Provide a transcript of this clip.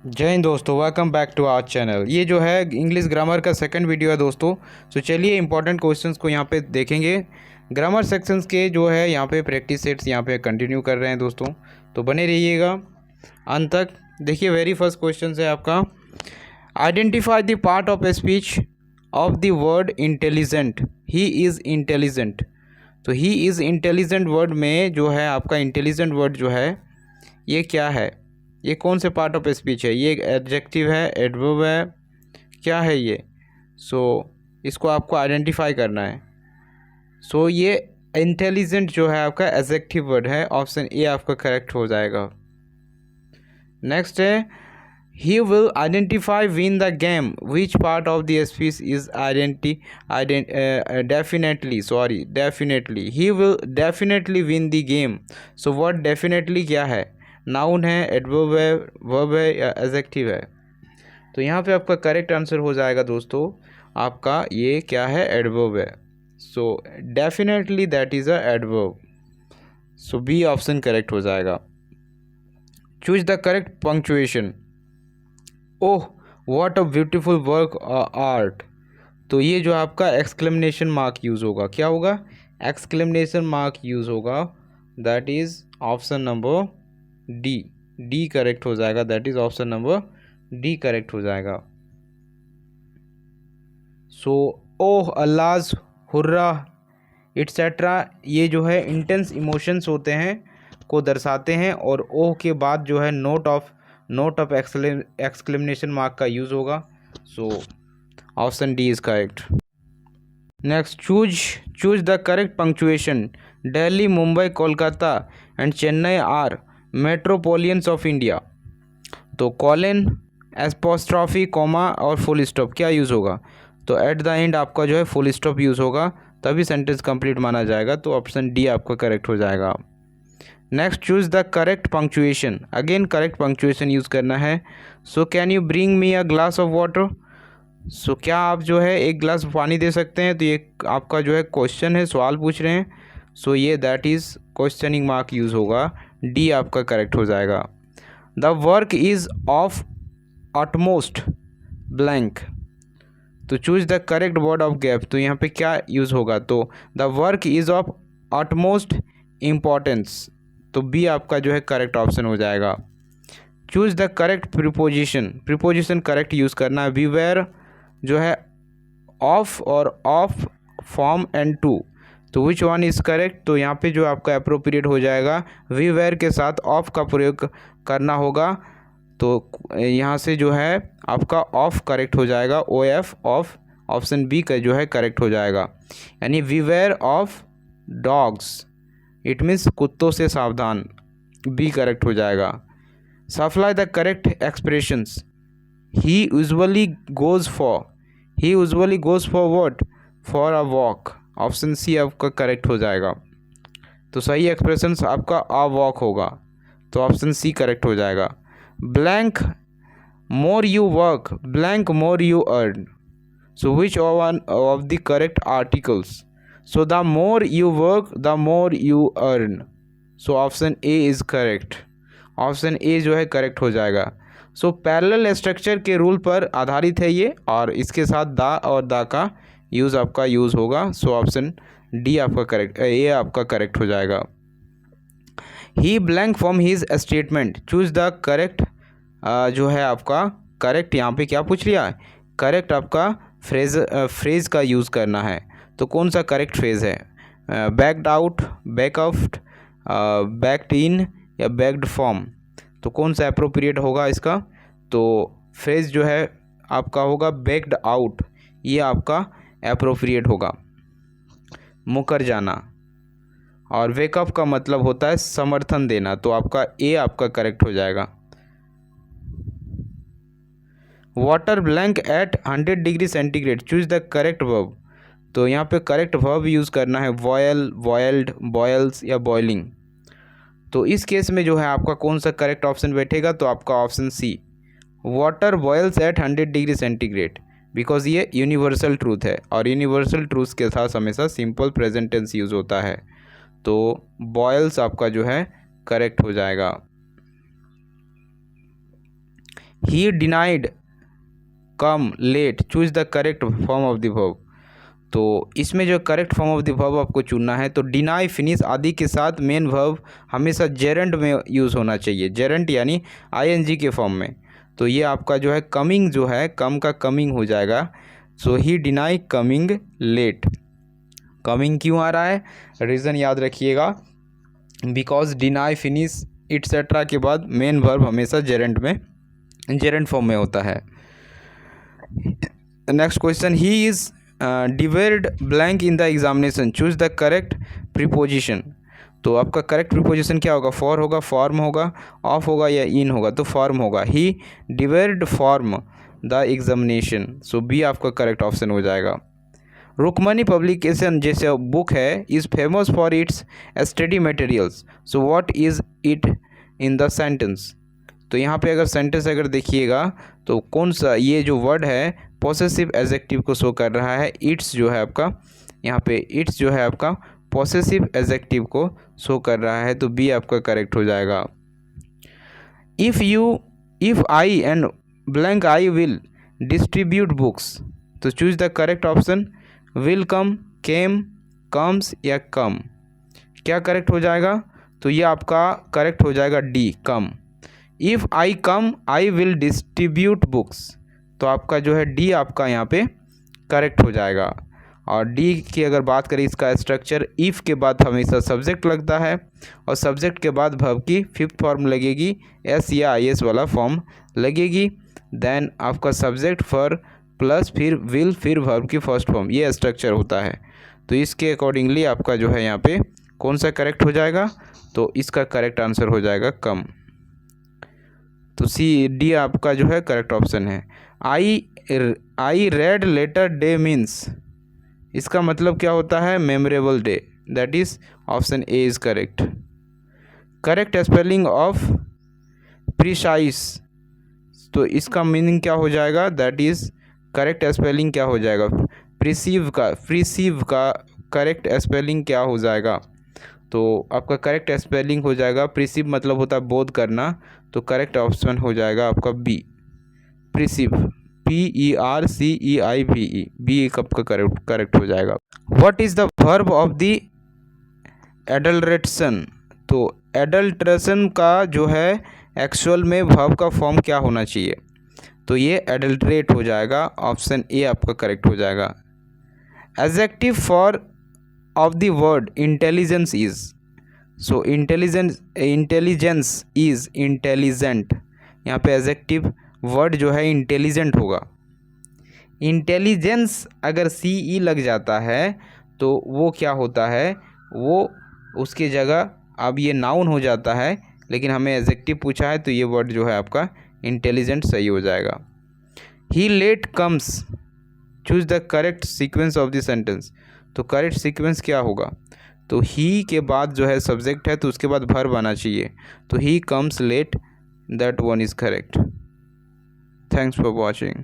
जय हिंद दोस्तों, welcome back to our channel. ये जो है इंग्लिश ग्रामर का सेकंड वीडियो है दोस्तों। तो चलिए इंपॉर्टेंट क्वेश्चंस को यहाँ पे देखेंगे। ग्रामर सेक्शंस के जो है यहाँ पे प्रैक्टिस सेट्स यहाँ पे कंटिन्यू कर रहे हैं दोस्तों, तो बने रहिएगा अंत तक। देखिए वेरी फर्स्ट क्वेश्चन है आपका, identify the part of speech of the word intelligent. He is intelligent. तो ही इज़ इंटेलिजेंट वर्ड में जो है आपका इंटेलिजेंट वर्ड जो है ये क्या है, ये कौन से पार्ट ऑफ स्पीच है? ये एडजेक्टिव है, एडवर्ब है, क्या है ये? इसको आपको आइडेंटिफाई करना है। ये इंटेलिजेंट जो है आपका एडजेक्टिव वर्ड है, ऑप्शन ए आपका करेक्ट हो जाएगा। नेक्स्ट है, he will identify win the game, which part of the speech is definitely he will definitely win the game. So word definitely क्या है? नाउन है, एडवर्ब है, वर्ब है या एडजेक्टिव है? तो यहाँ पे आपका करेक्ट आंसर हो जाएगा दोस्तों, आपका ये क्या है? एडवर्ब है। So definitely that is a adverb. So B option correct हो जाएगा। Choose the correct punctuation. Oh what a beautiful work art. तो ये जो आपका एक्सक्लेमेशन मार्क यूज़ होगा, क्या होगा? एक्सक्लेमेशन मार्क यूज़ होगा, that is option number D. D correct हो जाएगा, that is option number D correct हो जाएगा। ओह अल्लाज हुर्रा इट्सेट्रा, ये जो है इंटेंस इमोशंस होते हैं को दर्शाते हैं, और ओह के बाद जो है नोट ऑफ एक्सक्लेमेशन मार्क का यूज़ होगा। Option D is correct. Next, choose the correct punctuation. Delhi, Mumbai, Kolkata and Chennai are metropolitans of India. तो कॉलन, एपोस्ट्रॉफी, कॉमा और फुल स्टॉप क्या यूज़ होगा? तो एट द एंड आपका जो है फुल स्टॉप यूज़ होगा, तभी सेंटेंस कंप्लीट माना जाएगा। तो ऑप्शन डी आपका करेक्ट हो जाएगा। Next, choose the correct punctuation. Again correct punctuation use करना है। Can you bring me a glass of water. क्या आप जो है एक गिलास पानी दे सकते हैं? तो ये आपका जो है क्वेश्चन है, सवाल पूछ रहे हैं। ये that is questioning mark use होगा, डी आपका करेक्ट हो जाएगा। The work is of utmost blank. तो choose the correct word of gap. तो यहाँ पे क्या यूज़ होगा? तो the work is of utmost importance. तो बी आपका जो है करेक्ट ऑप्शन हो जाएगा। Choose the correct preposition correct use करना है। बीवेयर जो है ऑफ और ऑफ फॉर्म एंड टू, तो विच वन इज़ करेक्ट? तो यहाँ पे जो आपका अप्रोप्रिएट हो जाएगा, वी वेयर के साथ ऑफ का प्रयोग करना होगा। तो यहाँ से जो है आपका ऑफ करेक्ट हो जाएगा, O F off. Option B का जो है करेक्ट हो जाएगा, यानी beware of dogs, it means कुत्तों से सावधान, बी करेक्ट हो जाएगा। Supply the correct expressions. He usually goes for what? For a walk. Option C आपका करेक्ट हो जाएगा। तो सही एक्सप्रेशंस आपका अ वॉक होगा, तो ऑप्शन सी करेक्ट हो जाएगा। Blank more you work, blank more you earn. Which one of the correct articles? The more you work the more you earn. Option A is correct. Option A जो है correct हो जाएगा। Parallel structure के rule पर आधारित है ये, और इसके साथ द और द का यूज़ आपका यूज़ होगा। ऑप्शन डी आपका करेक्ट, ए आपका करेक्ट हो जाएगा। He blank from his statement. Choose the correct जो है आपका करेक्ट, यहाँ पे क्या पूछ लिया है? करेक्ट आपका फ्रेज का यूज़ करना है। तो कौन सा करेक्ट फ्रेज है? बैक्ड आउट, बैकआउट, बैक्ड इन या बैक्ड फॉर्म? तो कौन सा अप्रोप्रिएट होगा इसका? तो फ्रेज जो है आपका होगा बैक्ड आउट, ये आपका अप्रोप्रिएट होगा। मुकर जाना, और वेकअप का मतलब होता है समर्थन देना, तो आपका ए आपका करेक्ट हो जाएगा। Water blank eight 100 degree centigrade. Choose the correct verb. तो यहाँ पे करेक्ट वर्ब यूज़ करना है, बॉयल, बॉयल्ड, बॉयल्स या बॉइलिंग। तो इस केस में जो है आपका कौन सा करेक्ट ऑप्शन बैठेगा? तो आपका option C, water boils at 100 degree centigrade, because ये यूनिवर्सल ट्रूथ है, और यूनिवर्सल ट्रूथ के साथ हमेशा सिंपल प्रेजेंट टेंस यूज़ होता है। तो बॉयल्स आपका जो है करेक्ट हो जाएगा। He denied come late, choose the correct form of the verb. तो इसमें जो correct form of the verb आपको चुनना है, तो डिनाई, फिनिश आदि के साथ मेन वर्ब हमेशा जेरेंट में यूज़ होना चाहिए, जेरेंट यानी आईएनजी के फॉर्म में। तो ये आपका जो है कमिंग जो है, कम का कमिंग हो जाएगा। सो ही डिनाई कमिंग लेट। कमिंग क्यों आ रहा है, रीज़न याद रखिएगा, बिकॉज डिनाई, फिनिश इट्सेट्रा के बाद मेन वर्ब हमेशा जेरेंट में, जेरेंट फॉर्म में होता है। Next question, he is डिवेल्ड blank in the examination, choose the correct preposition. तो आपका करेक्ट प्रीपोजिशन क्या होगा, फॉर होगा, फॉर्म होगा, ऑफ होगा या इन होगा, तो फॉर्म होगा। He dwelled form the examination, so B आपका करेक्ट ऑप्शन हो जाएगा। रुक्मणी पब्लिकेशन जैसे बुक है is famous for its study materials, so what is it in the sentence. तो यहाँ पे अगर सेंटेंस अगर देखिएगा तो कौन सा, ये जो वर्ड है पॉसेसिव एडजेक्टिव को शो कर रहा है। इट्स जो है आपका, यहाँ पे इट्स जो है आपका पॉसेसिव एडजेक्टिव को शो कर रहा है, तो बी आपका करेक्ट हो जाएगा। If I and blank I will distribute books, तो choose the correct option. Will come, came, comes या कम, क्या करेक्ट हो जाएगा, तो ये आपका करेक्ट हो जाएगा D, come. If I come I will distribute books, तो आपका जो है डी आपका यहाँ पे करेक्ट हो जाएगा। और डी की अगर बात करें, इसका स्ट्रक्चर, इफ़ के बाद हमेशा सब्जेक्ट लगता है और सब्जेक्ट के बाद वर्ब की फिफ्थ फॉर्म लगेगी, एस या आई एस वाला फॉर्म लगेगी। देन आपका सब्जेक्ट फॉर प्लस फिर विल फिर वर्ब की फर्स्ट फॉर्म, ये स्ट्रक्चर होता है। तो इसके अकॉर्डिंगली आपका जो है यहाँ पे कौन सा करेक्ट हो जाएगा, तो इसका करेक्ट आंसर हो जाएगा कम। तो सी डी आपका जो है करेक्ट ऑप्शन है। I red letter day means, इसका मतलब क्या होता है, memorable day, that is option A is correct. Correct spelling of precise, तो इसका मीनिंग क्या हो जाएगा, दैट इज करेक्ट स्पेलिंग क्या हो जाएगा, प्रिसीव का करेक्ट स्पेलिंग क्या हो जाएगा, तो आपका करेक्ट स्पेलिंग हो जाएगा, प्रिसीव मतलब होता है बोध करना, तो करेक्ट ऑप्शन हो जाएगा आपका बी, प्रिसीव, PERCEIVE, बी कब का करेक्ट हो जाएगा। What is the verb of the adulteration, तो एडल्ट्रेशन का जो है एक्चुअल में वर्ब का फॉर्म क्या होना चाहिए, तो ये एडल्ट्रेट हो जाएगा, ऑप्शन ए आपका करेक्ट हो जाएगा। Adjective for of the word intelligence is, so intelligence is intelligent, यहाँ पे एडजेक्टिव वर्ड जो है इंटेलिजेंट होगा। इंटेलिजेंस अगर CE लग जाता है तो वो क्या होता है, वो उसकी जगह अब ये नाउन हो जाता है, लेकिन हमें एडजेक्टिव पूछा है तो ये वर्ड जो है आपका इंटेलिजेंट सही हो जाएगा। He late comes, choose the correct sequence of the sentence, तो करेक्ट सीक्वेंस क्या होगा, तो ही के बाद जो है सब्जेक्ट है तो उसके बाद वर्ब आना चाहिए, तो ही comes late, that one is correct. Thanks for watching.